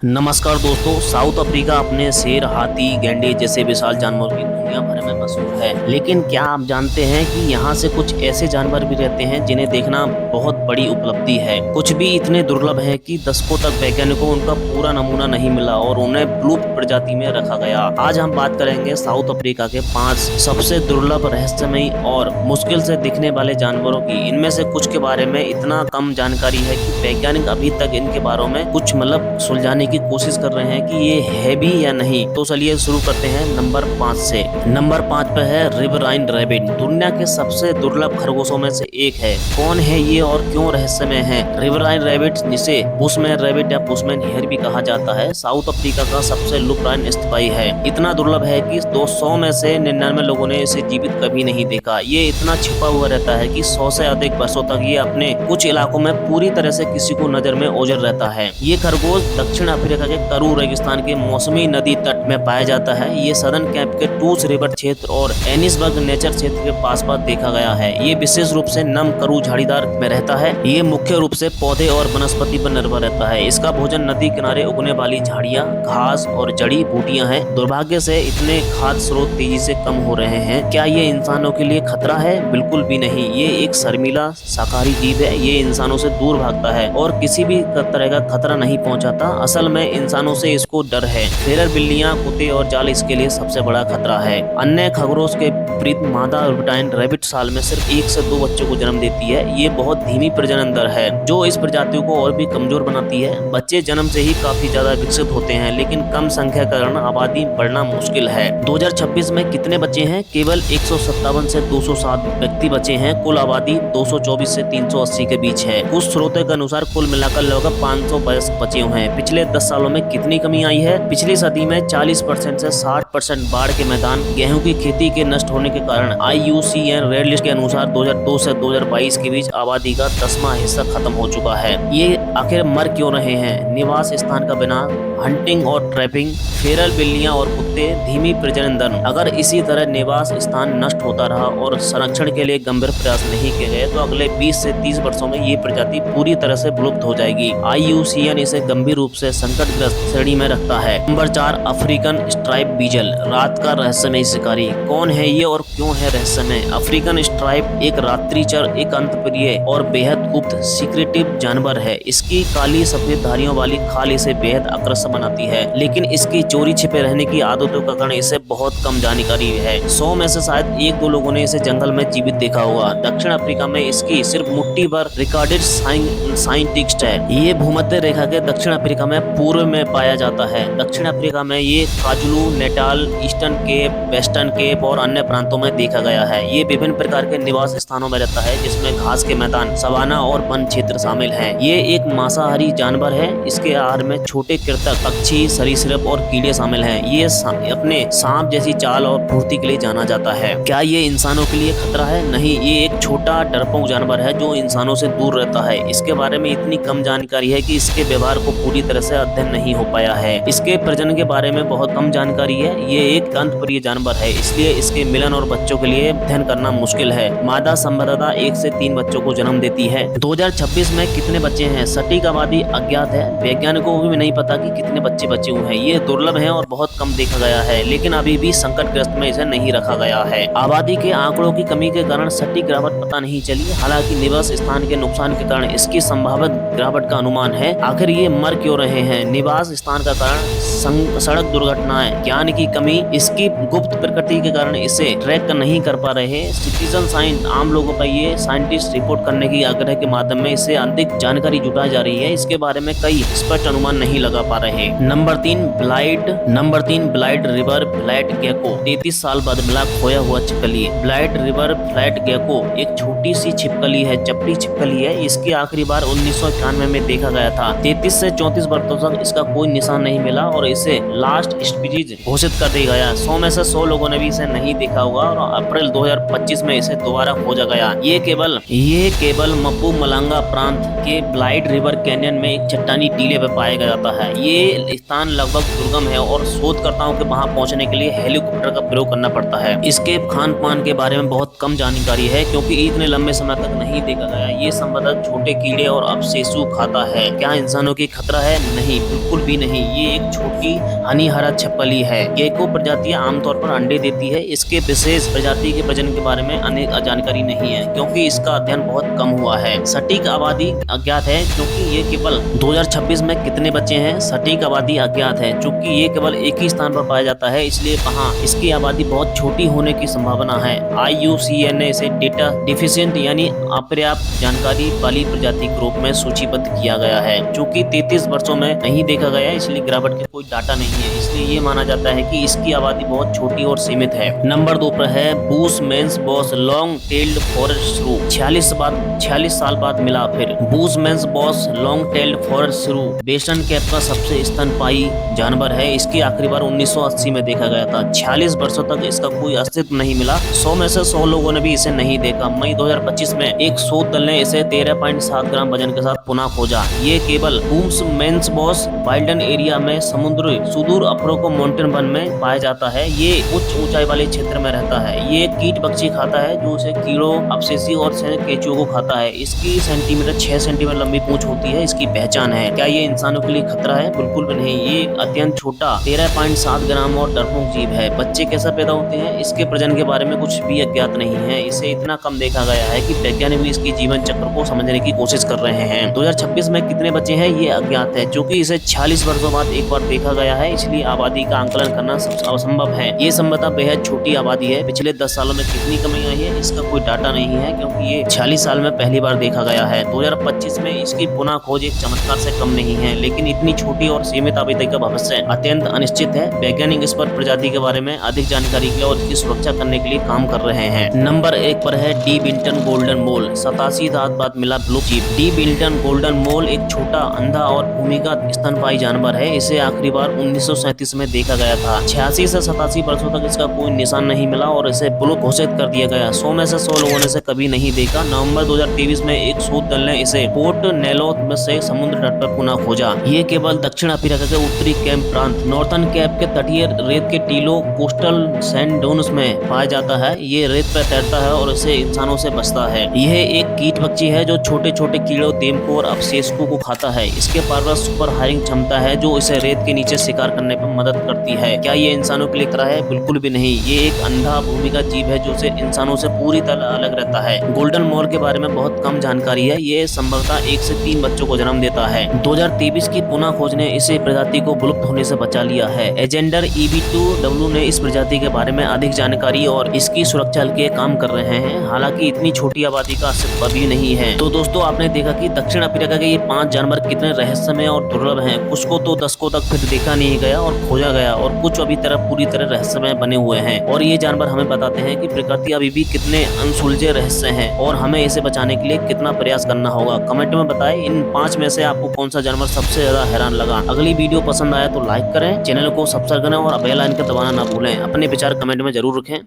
नमस्कार दोस्तों। South Africa अपने शेर, हाथी, गैंडे जैसे विशाल जानवरों की दुनिया भर में मशहूर है। लेकिन क्या आप जानते हैं कि यहाँ से कुछ ऐसे जानवर भी रहते हैं जिन्हें देखना बहुत बड़ी उपलब्धि है। कुछ भी इतने दुर्लभ है कि दशकों तक वैज्ञानिकों को उनका पूरा नमूना नहीं मिला और उन्हें ब्लूप प्रजाति में रखा गया। आज हम बात करेंगे साउथ अफ्रीका के 5 सबसे दुर्लभ, रहस्यमयी और मुश्किल से दिखने वाले जानवरों की। इनमें से कुछ के बारे में इतना कम जानकारी है कि वैज्ञानिक अभी तक इनके बारे में कुछ सुलझाने की कोशिश कर रहे हैं कि ये है भी या नहीं। तो चलिए शुरू करते हैं नंबर 5 से। नंबर 5 पे है रिवराइन रैबिट। दुनिया के सबसे दुर्लभ खरगोशों में से एक है। कौन है ये और क्यों रहस्यमय है? रिवराइन रैबिट, जिसे बुशमैन रैबिट या बुशमैन हेयर भी कहा जाता है, साउथ अफ्रीका का सबसे लुप्तप्राय स्तनपायी है। इतना दुर्लभ है कि 200 में से 99 लोगों ने इसे जीवित कभी नहीं देखा। ये इतना छिपा हुआ रहता है कि 100 से अधिक वर्षों तक ये अपने कुछ इलाकों में पूरी तरह से किसी को नजर में ओझल रहता है। ये खरगोश दक्षिण अफ्रीका के करू रेगिस्तान के मौसमी नदी तट में पाया जाता है। ये सदर्न कैप के टूस रिवर क्षेत्र और एनिसबर्ग नेचर क्षेत्र के पास देखा गया है। ये विशेष रूप से नम करू झाड़ीदार में रहता है। ये मुख्य रूप से पौधे और वनस्पति पर निर्भर रहता है। इसका भोजन नदी किनारे उगने वाली झाड़ियां, घास और जड़ी बूटियां हैं। दुर्भाग्य से इतने खाद्य स्रोत तेजी से कम हो रहे हैं। क्या ये इंसानों के लिए खतरा है? बिल्कुल भी नहीं। ये एक शर्मीला शाकाहारी जीव है। ये इंसानों से दूर भागता है और किसी भी तरह का खतरा नहीं पहुंचाता। असल में इंसानों से इसको डर है। फेरर बिल्लियां, कुत्ते और जाल इसके लिए सबसे बड़ा खतरा है। अन्य खरगोश के विपरीत मादा रिवराइन रैबिट साल में सिर्फ 1 से 2 बच्चों को जन्म देती है। ये बहुत धीमी प्रजनन दर है जो इस प्रजाति को और भी कमजोर बनाती है। बच्चे जन्म से ही काफी ज्यादा विकसित होते हैं, लेकिन कम संख्या के कारण आबादी बढ़ना मुश्किल है। 2026 में कितने बच्चे हैं? केवल 157 से 207 व्यक्ति बचे हैं। कुल आबादी 224 से 380 के बीच है। कुछ स्रोतों के अनुसार कुल मिलाकर लगभग 500 वयस्क बचे हुए हैं। पिछले 10 सालों में कितनी कमी आई है? पिछली सदी में 40% से 60% बाढ़ के मैदान, गेहूं की खेती के नष्ट होने के कारण IUCN रेड लिस्ट के अनुसार 2002 से 2022 के बीच आबादी का 10वां हिस्सा खत्म हो चुका है। ये आखिर मर क्यों रहे हैं? निवास स्थान का बिना, हंटिंग और ट्रैपिंग, फेरल बिल्लियां और कुत्ते, धीमी प्रजनन दर। अगर इसी तरह निवास स्थान नष्ट होता रहा और संरक्षण के लिए गंभीर प्रयास नहीं किए गए तो अगले 20 से 30 वर्षों में ये प्रजाति पूरी तरह से विलुप्त हो जाएगी। IUCN इसे गंभीर रूप से संकटग्रस्त श्रेणी में रखता है। नंबर 4, अफ्रीकन स्ट्राइप बीजल, रात का रहस्यमय शिकारी। कौन है ये और क्यों है रहस्यमय? अफ्रीकन स्ट्राइप एक रात्रिचर, एक अंतप्रिय और बेहद गुप्त सीक्रेटिव जानवर है। इसकी काली सफेद धारियों वाली खाल इसे बेहद आकर्षक बनाती है, लेकिन इसकी चोरी छिपे रहने की आदतों का कारण इसे बहुत कम जानकारी है। 100 में से शायद 1-2 लोगों ने इसे जंगल में जीवित देखा होगा। दक्षिण अफ्रीका में इसकी सिर्फ मुट्ठी भर रिकॉर्डेड साइंटिस्ट है। ये भूमध्य रेखा के दक्षिण अफ्रीका में पूर्व में पाया जाता है। दक्षिण अफ्रीका में ये KwaZulu Natal, Eastern Cape, Western Cape और अन्य प्रांतों में देखा गया है। ये विभिन्न प्रकार के निवास स्थानों में रहता है, जिसमें घास के मैदान, सवाना और वन क्षेत्र शामिल हैं। ये एक मांसाहारी जानवर है। इसके आहार में छोटे कृंतक, पक्षी, सरीसृप और कीड़े शामिल हैं। ये अपने सांप जैसी चाल और फुर्ती के लिए जाना जाता है। क्या ये इंसानों के लिए खतरा है? नहीं। ये एक छोटा डरपोक जानवर है जो इंसानों से दूर रहता है। इसके बारे में इतनी कम जानकारी है कि इसके व्यवहार को पूरी तरह से अध्ययन नहीं हो पाया है। इसके प्रजनन के बारे में बहुत कम जानकारी है। ये एक अंतप्रिय जानवर है, इसलिए इसके मिलन और बच्चों के लिए अध्ययन करना मुश्किल है। मादा संभवतः 1 से 3 बच्चों को जन्म देती है। 2026 में कितने बच्चे हैं? सटीक आबादी अज्ञात है। वैज्ञानिकों को भी नहीं पता कि कितने बच्चे बचे हुए हैं। ये दुर्लभ है और बहुत कम देखा गया है, लेकिन अभी भी संकटग्रस्त में इसे नहीं रखा गया है। आबादी के आंकड़ों की कमी के कारण सटीक गिरावट पता नहीं चली। हालांकि निवास स्थान के नुकसान के कारण इसकी संभावित गिरावट का अनुमान है। आखिर ये मर क्यों रहे हैं? निवास स्थान का कारण सड़क दुर्घटनाएं, ज्ञान की कमी, इसकी गुप्त प्रकृति के कारण इसे ट्रैक नहीं कर पा रहे। सिटीजन साइंस, आम लोगों पर ये साइंटिस्ट रिपोर्ट करने की आग्रह के माध्यम में इसे अधिक जानकारी जुटाई जा रही है। इसके बारे में कई स्पष्ट अनुमान नहीं लगा पा रहे। Number 3, blight river flat gecko. 33 साल बाद मिला खोया हुआ छिपकली। ब्लाइट रिवर फ्लैट गेको एक छोटी सी छिपकली है, चपटी छिपकली है। इसकी आखिरी बार 1991 में देखा गया था। 33 से 34 वर्षों तक इसका कोई निशान नहीं मिला और इसे लास्ट स्पीशीज घोषित कर दिया गया। 100 में से 100 लोगों ने भी इसे नहीं देखा होगा और अप्रैल 2025 में इसे दोबारा खोजा गया। ये केवल मपुमलांगा प्रांत के ब्लाइट रिवर कैनियन में एक चट्टानी टीले पर पाया जाता है। ये स्थान लगभग दुर्गम है और शोधकर्ताओं के वहां पहुंचने के लिए हेलीकॉप्टर का प्रयोग करना पड़ता है। इसके खान पान के बारे में बहुत कम जानकारी है, क्योंकि इतने लंबे समय तक नहीं देखा गया। ये संभवतः छोटे कीड़े और अवशेषों खाता है। क्या इंसानों की खतरा है? नहीं, बिल्कुल भी नहीं। ये एक छोटी हनीहरा छिपकली है। गेको प्रजातियां आमतौर पर अंडे देती है। इसके विशेष प्रजाति के प्रजनन के बारे में अनेक जानकारी नहीं है, क्योंकि इसका अध्ययन बहुत कम हुआ है। सटीक आबादी अज्ञात है, क्योंकि ये केवल 2026 में कितने बच्चे हैं, सटीक आबादी अज्ञात है। चूंकि ये केवल एक ही स्थान पर पाया जाता है, इसलिए वहाँ इसकी आबादी बहुत छोटी होने की संभावना है। IUCN ने इसे डेटा डिफिशिएंट यानी अपर्याप्त जानकारी वाली प्रजाति के रूप में सूचीबद्ध किया गया है। चूंकि 33 वर्षों में नहीं देखा गया, इसलिए गिरावट के कोई डाटा नहीं है। इसलिए ये माना जाता है कि इसकी आबादी बहुत छोटी और सीमित है। नंबर 2 पर है बुशमैन्स बॉस लॉन्ग टेल्ड फॉरेस्ट श्रू। 46 साल बाद मिला फिर। बुशमैन्स बॉस लॉन्ग टेल्ड फॉरेस्ट श्रू वेस्टर्न कैप का सबसे स्तनपायी जानवर है। इसकी आखिरी बार 1980 में देखा गया था। 46 वर्षों तक इसका कोई अस्तित्व नहीं मिला। 100 में से 100 लोगों ने भी इसे नहीं देखा। मई 2025 में एक शोध दल ने इसे 13.7 ग्राम वजन के साथ पुनः खोजा। ये केवल बुशमैन्स बॉस वाइल्डन एरिया में समुद्री सुदूर अफ्रीका माउंटेन वन में पाया जाता है। ये उच्च ऊंचाई वाले क्षेत्र में रहता है। ये कीट बख्शी खाता है, जो उसे कीड़ों, अवशेषी और केंचुओं को खाता है। इसकी 6 सेंटीमीटर लंबी पूंछ होती है। इसकी पहचान है। क्या ये इंसानों के लिए खतरा है? बिल्कुल भी नहीं। ये अत्यंत छोटा 13.7 ग्राम और डरपोक जीव है। बच्चे कैसे पैदा होते हैं, इसके प्रजनन के बारे में कुछ भी अज्ञात नहीं है। इसे इतना कम देखा गया है कि वैज्ञानिक भी इसकी जीवन चक्र को समझने की कोशिश कर रहे हैं। 2026 में कितने बच्चे हैं, ये अज्ञात है। चूंकि इसे 46 वर्षों बाद एक बार देखा गया है, इसलिए आबादी का आंकलन करना असंभव है। ये संभवतः बेहद छोटी आबादी है। पिछले 10 सालों में कितनी कमी आई है, इसका कोई डाटा नहीं है, क्योंकि ये 46 साल में पहली बार देखा गया है। 2025 में इसकी पुनः खोज एक चमत्कार से कम नहीं है, लेकिन इतनी छोटी और सीमित आबादी का भविष्य अत्यंत अनिश्चित है। वैज्ञानिक इस पर प्रजाति के बारे में अधिक जानकारी के लिए और इसकी सुरक्षा करने के लिए काम कर रहे हैं। नंबर 1 पर है डी बिल्टन गोल्डन मोल। 87 साल बाद मिला ब्लू चीप। डी बिल्टन गोल्डन मोल एक छोटा, अंधा और भूमिगत स्तनपायी जानवर है। इसे आखिरी बार 1937 में देखा गया था। 86 से 87 वर्षों तक इसका कोई निशान नहीं मिला और इसे ब्लू घोषित कर दिया गया। 100 में से 100 लोगों ने इसे कभी नहीं देखा। नवंबर 2023 में एक शोध दल ने इसे पोर्ट नेलो में से समुद्र तट पर पुनः खोजा। ये केवल दक्षिण अफ्रीका के उत्तरी कैप प्रांत नॉर्थर्न कैप के तटीय रेत के टीलों, कोस्टल सैंड डोन्स में पाया जाता है। ये रेत पर तैरता है और इसे इंसानों से बचता है। यह एक कीट पक्षी है जो छोटे छोटे कीड़ों, देमकों और अवशेषकों को खाता है। इसके पास सुपर हायरिंग क्षमता है, जो इसे रेत के नीचे शिकार करने में मदद करती है। क्या ये इंसानों के लिए खतरा है? बिल्कुल भी नहीं। ये एक अंधा भूमिगत जीव है जो इंसानों से पूरी तरह अलग रहता है। गोल्डन मोल के बारे में बहुत कम जानकारी है। ये संभवतः 1 से 3 बच्चों को जन्म देता है। 2023 की पुनः खोज ने इसे प्रजाति को विलुप्त होने से बचा लिया है। एजेंडर EB2W ने इस प्रजाति के बारे में अधिक जानकारी और इसकी सुरक्षा के काम कर रहे हैं। हालांकि इतनी छोटी आबादी का अस्तित्व भी नहीं है। तो दोस्तों, आपने देखा कि दक्षिण अफ्रीका के ये 5 जानवर कितने रहस्यमय और दुर्लभ हैं। कुछ को तो दशकों तक फिर देखा नहीं गया और खोजा गया, और कुछ अभी पूरी तरह रहस्यमय बने हुए हैं। और ये जानवर हमें बताते हैं कि प्रकृति अभी भी कितने अनसुलझे रहस्य हैं और हमें इसे बचाने के लिए कितना प्रयास करना होगा। कमेंट में बताएं इन 5 में से आपको कौन सा जानवर सबसे ज्यादा हैरान लगा। अगली वीडियो पसंद आया तो लाइक करें, चैनल को सब्सक्राइब करें और बेल आइकन दबाना ना भूलें। अपने विचार कमेंट में जरूर रखें।